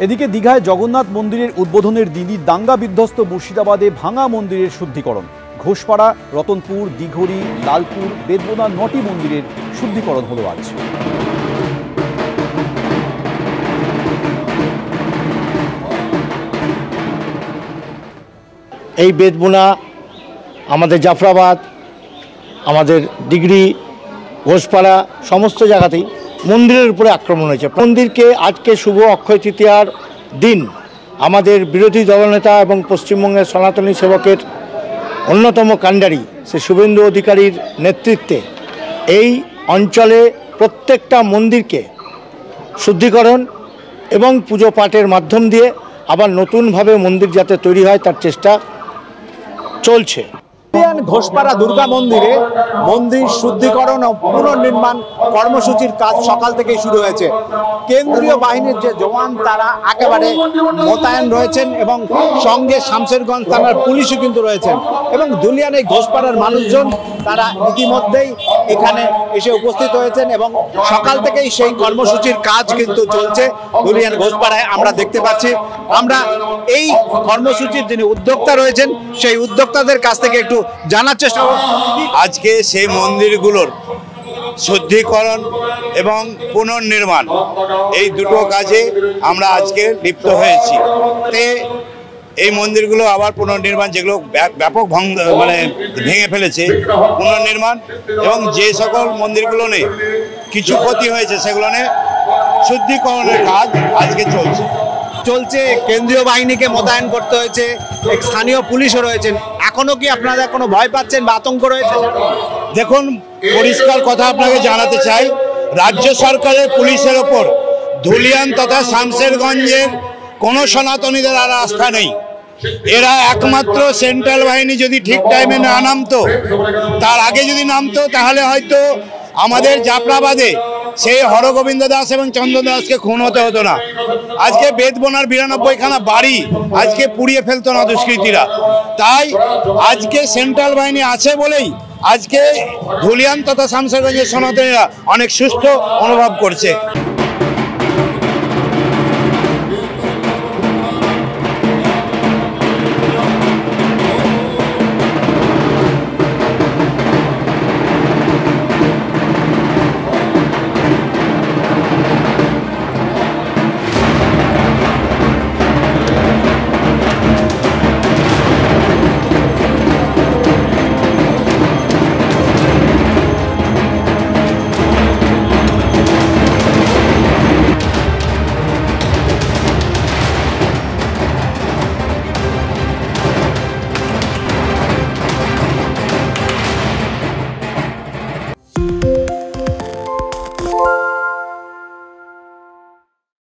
এদিকে দীঘায় জগন্নাথ মন্দিরের উদ্বোধনের দিনই দাঙ্গা বিধ্বস্ত মুর্শিদাবাদে ভাঙা মন্দিরের শুদ্ধিকরণ। ঘোষপাড়া, রতনপুর, দিঘড়ি, লালপুর, বেদবোনা 9টি মন্দিরের শুদ্ধিকরণ হলো আজ। এই বেদবোনা, আমাদের জাফরাবাদ, আমাদের দিঘড়ি, ঘোষপাড়া সমস্ত জায়গাতেই মন্দিরের উপরে আক্রমণ হয়েছে। মন্দিরকে আজকে শুভ অক্ষয় তৃতীয়ার দিন আমাদের বিরোধী দলনেতা এবং পশ্চিমবঙ্গের সনাতনী সেবকের অন্যতম কাণ্ডারি সে শুভেন্দু অধিকারীর নেতৃত্বে এই অঞ্চলে প্রত্যেকটা মন্দিরকে শুদ্ধিকরণ এবং পুজো পাঠের মাধ্যম দিয়ে আবার নতুনভাবে মন্দির যাতে তৈরি হয় তার চেষ্টা চলছে। ঘোষপাড়া দুর্গা মন্দিরে মন্দির শুদ্ধিকরণ ও পুনর্নির্মাণ কর্মসূচির কাজ সকাল থেকেই শুরু হয়েছে। কেন্দ্রীয় বাহিনীর যে জওয়ান তারা একেবারে মোতায়েন রয়েছেন এবং সঙ্গে শামশেরগঞ্জ থানার পুলিশও কিন্তু রয়েছেন এবং ধুলিয়ান এই ঘোষপাড়ার মানুষজন তারা ইতিমধ্যেই এখানে এসে উপস্থিত হয়েছেন এবং সকাল থেকেই সেই কর্মসূচির কাজ কিন্তু চলছে ধুলিয়ান ঘোষপাড়ায় আমরা দেখতে পাচ্ছি। আমরা এই কর্মসূচির যিনি উদ্যোক্তা রয়েছেন সেই উদ্যোক্তাদের কাছ থেকে একটু জানার চেষ্টা করব। আজকে সেই মন্দিরগুলোর শুদ্ধিকরণ এবং পুনর্নির্মাণ এই দুটো কাজে আমরা আজকে লিপ্ত হয়েছি। এই মন্দিরগুলো আবার পুনর্নির্মাণ, যেগুলো ব্যাপক ভেঙে ফেলেছে, পুনর্নির্মাণ এবং যে সকল মন্দিরগুলো নিয়ে কিছু ক্ষতি হয়েছে সেগুলো নিয়ে শুদ্ধিকরণের কাজ আজকে চলছে। কেন্দ্রীয় বাহিনীকে মোতায়েন করতে হয়েছে, স্থানীয় পুলিশও রয়েছেন। এখনো কি আপনারা কোনো ভয় পাচ্ছেন বা আতঙ্ক রয়েছে? দেখুন, পরিষ্কার কথা আপনাকে জানাতে চাই, রাজ্য সরকারের পুলিশের ওপর ধুলিয়ান তথা শামশেরগঞ্জের কোনো সনাতনীদের আর আস্থা নেই। এরা একমাত্র সেন্ট্রাল বাহিনী যদি ঠিক টাইমে না নামতো, তার আগে যদি নামতো, তাহলে হয়তো আমাদের জাফরাবাদে সেই হরগোবিন্দ দাস এবং চন্দ্র দাসকে খুন হতে হতো না। আজকে বেদবোনার 92খানা বাড়ি আজকে পুড়িয়ে ফেলতো না দুষ্কৃতীরা। তাই আজকে সেন্ট্রাল বাহিনী আছে বলেই আজকে ধুলিয়ান তথা শামশেরগঞ্জের সনাতনীরা অনেক সুস্থ অনুভব করছে।